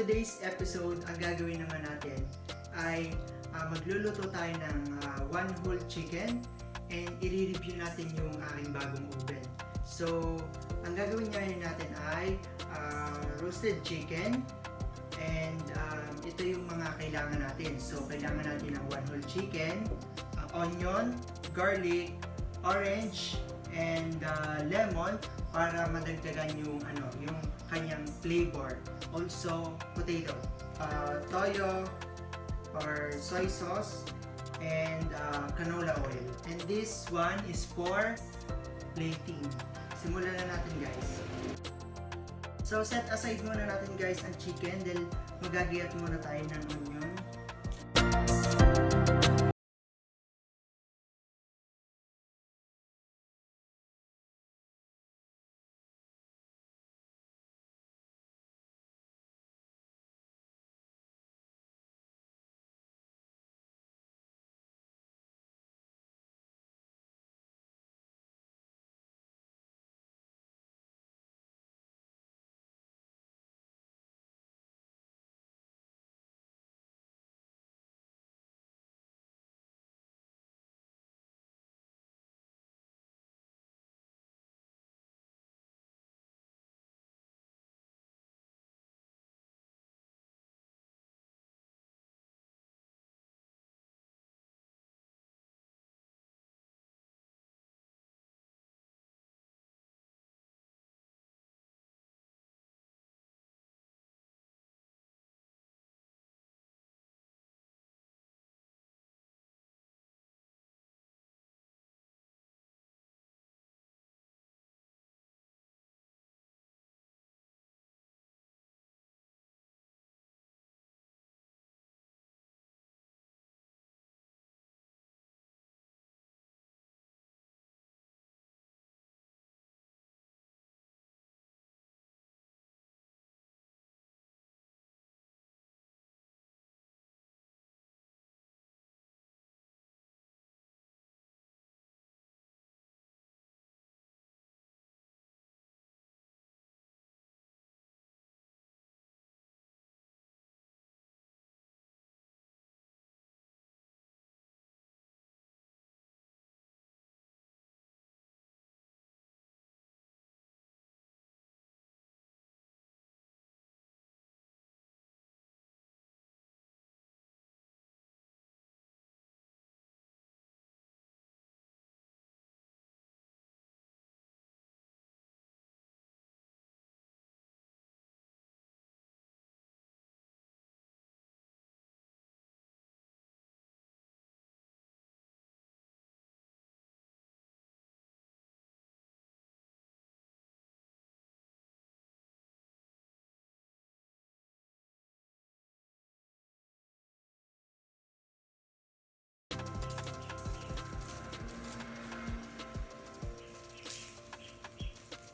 today's episode, ang gagawin naman natin ay magluluto tayo ng one whole chicken and i-review natin yung aking bagong oven. So, ang gagawin natin ay roasted chicken and ito yung mga kailangan natin. So, kailangan natin ng one whole chicken, onion, garlic, orange, and lemon para madagdagan yung kanyang flavor. Also, potato, toyo or soy sauce, and canola oil. And this one is for plating. Simulan na natin, guys. So, set aside muna natin, guys, ang chicken dahil magagayat muna tayo ng onion.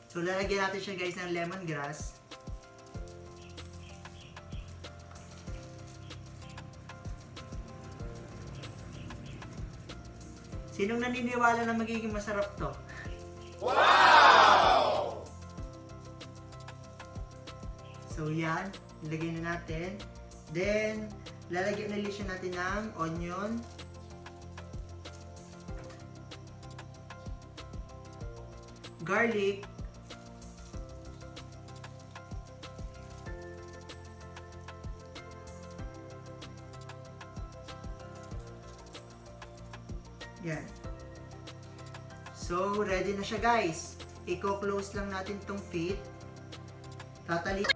So, lalagyan natin siya, guys, ng lemongrass. Sinong naniniwala na magiging masarap to? Wow! So, yan. Ilagay na natin. Then, lalagyan na siya natin ng onion. Garlic. Yan. So, ready na siya, guys. I-close lang natin tong feet. Tatali.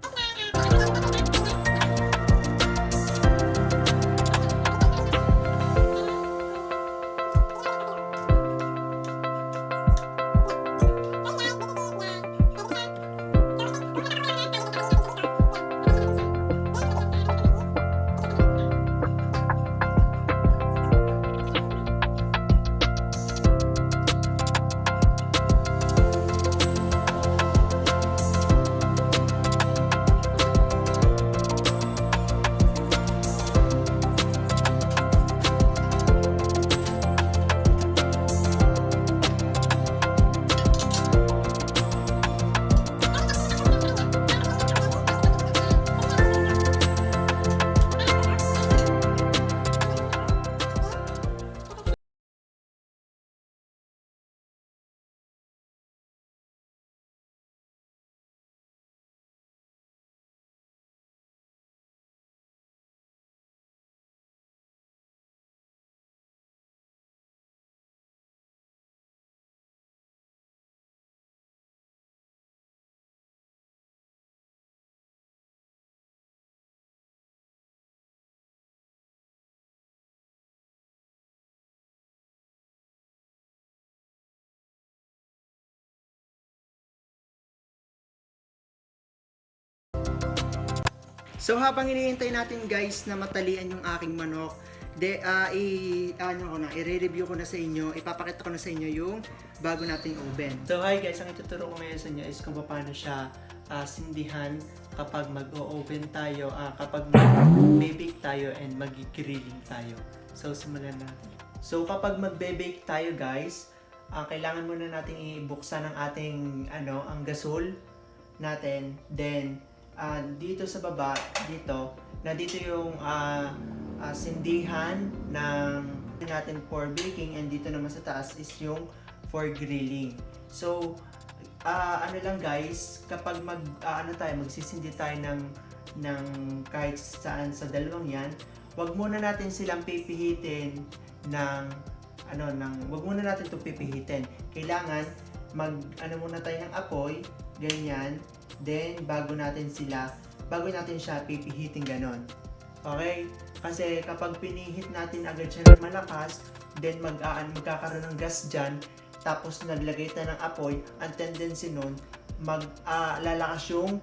So habang hinihintay natin guys na matalian yung aking manok, i-review ko na sa inyo, ipapakita ko na sa inyo yung bago nating oven. So hi guys, ang ituturo ko ngayon sa inyo is kung paano siya sindihan kapag mag-o-oven tayo, kapag mag-bake tayo and mag-grilling tayo. So simulan natin. So kapag magbe-bake tayo guys, kailangan muna nating ibuksan ang ating ang gasol natin. Then dito sa baba, dito yung sindihan ng natin for baking, and dito naman sa taas is yung for grilling. So lang guys, kapag magsisindi tayo ng kahit saan sa dalawang yan, wag muna natin silang pipihitin wag muna natin itong pipihitin. Kailangan muna tayo ng apoy, ganyan. Then, bago natin siya pipihitin ganon. Okay? Kasi kapag pinihit natin agad siya ng malakas, then magkakaroon ng gas dyan, tapos naglagay tayo ng apoy, ang tendency nun, lalakas yung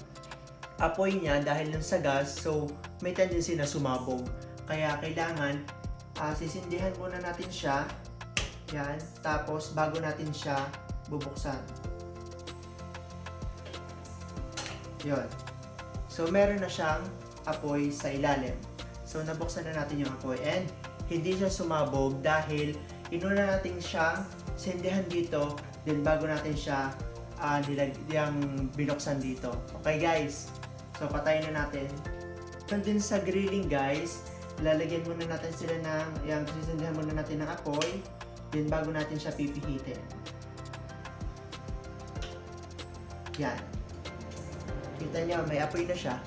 apoy niya dahil lang sa gas, so may tendency na sumabog. Kaya kailangan, sisindihan muna natin siya, yan, tapos bago natin siya bubuksan. Yun. So, meron na siyang apoy sa ilalim. So, nabuksan na natin yung apoy. And, hindi siya sumabog dahil inuna natin siyang sindihan dito. Then, bago natin siya binuksan dito. Okay, guys? So, patayin na natin. Kung din sa grilling, guys, lalagyan muna natin sila sisindihan muna natin ng apoy. Then, bago natin siya pipihitin. Yan. Kita nyo, may apoy na siya.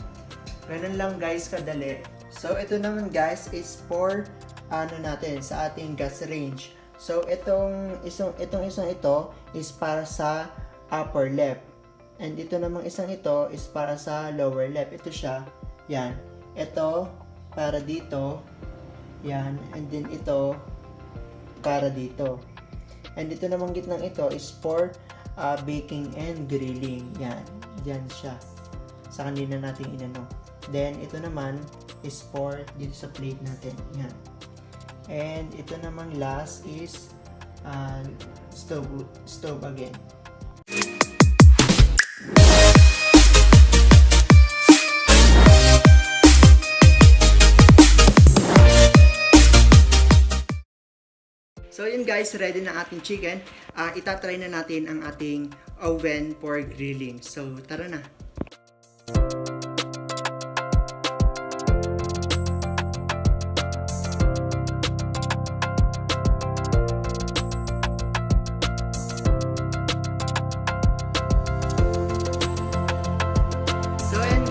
Ganun lang guys, kadali. So, ito naman guys is for sa ating gas range. So, itong isang ito is para sa upper left. And ito namang isang ito is para sa lower left. Ito siya. Yan. Ito para dito. Yan. And then ito para dito. And ito namang gitnang ito is for baking and grilling. Yan. Yan siya. Sa kanina natin inano. Then, ito naman is for dito sa plate natin. Yan. And, ito namang last is stove again. So, yun guys, ready na ating chicken. Itatry na natin ang ating oven for grilling. So, tara na.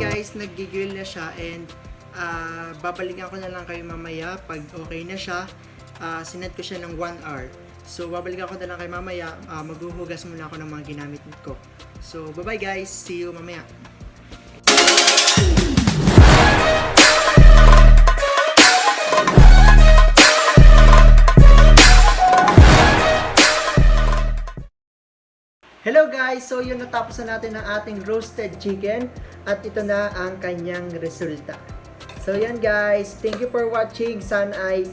Guys, nag-grill na siya, and babalikan ko na lang kayo mamaya pag okay na siya. Sinet ko siya ng 1 hour. So, babalikan ko na lang kayo mamaya. Maghuhugas muna ako ng mga ginamit ko. So, bye-bye guys. See you mamaya. Hello guys! So yun, natapos na natin ang ating roasted chicken at ito na ang kanyang resulta. So yan guys, thank you for watching. Sana ay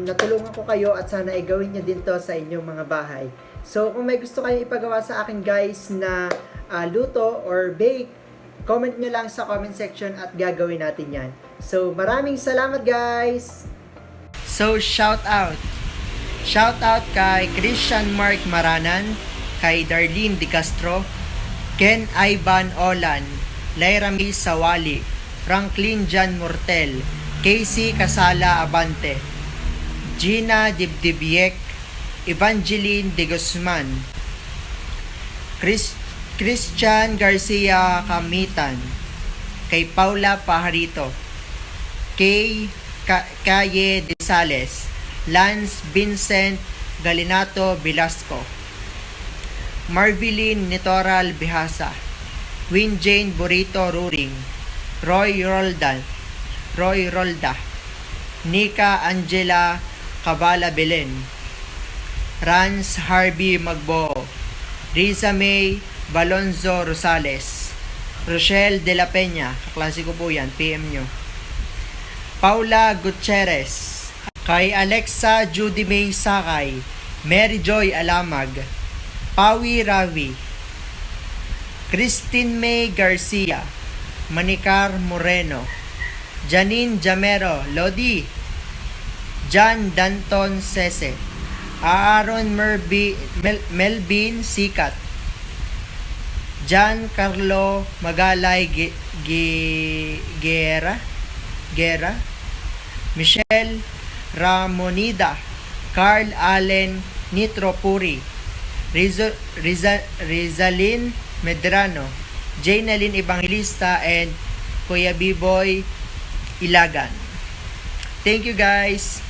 natulungan ko kayo at sana ay gawin nyo din to sa inyong mga bahay. So kung may gusto kayong ipagawa sa akin guys na luto or bake, comment nyo lang sa comment section at gagawin natin yan. So maraming salamat guys! So shout out kay Christian Mark Maranan, kay Darlene Di Castro, Ken Ivan Olan, Lyra May Sawali, Franklin Jan Mortel, Casey Casala Abante, Gina Dibdibiek, Evangeline De Guzman, Christian Garcia Kamitan, kay Paula Pajarito, kay Calle De Sales, Lance Vincent Galinato Velasco, Marveline Nitoral Bihasa, Win Jane Burrito Ruring, Roy Rolda, Nika Angela Cabala Belen, Rance Harvey Magbo, Riza May Balonzo Rosales, Rochelle De La Peña, kaklase ko po yan, PM nyo. Paula Gutierrez, kay Alexa Judy May Sakay, Mary Joy Alamag, Pawi Ravi, Christine May Garcia, Manicar Moreno, Janine Jamero, Lodi, John Danton Sese, Aaron Melvin Sikat, John Carlo Magalay Guerra, Michelle Ramonida, Carl Allen Nitropuri, Rizalyn Medrano, Jaynalyn Evangelista, and Kuya B-Boy Ilagan. Thank you guys!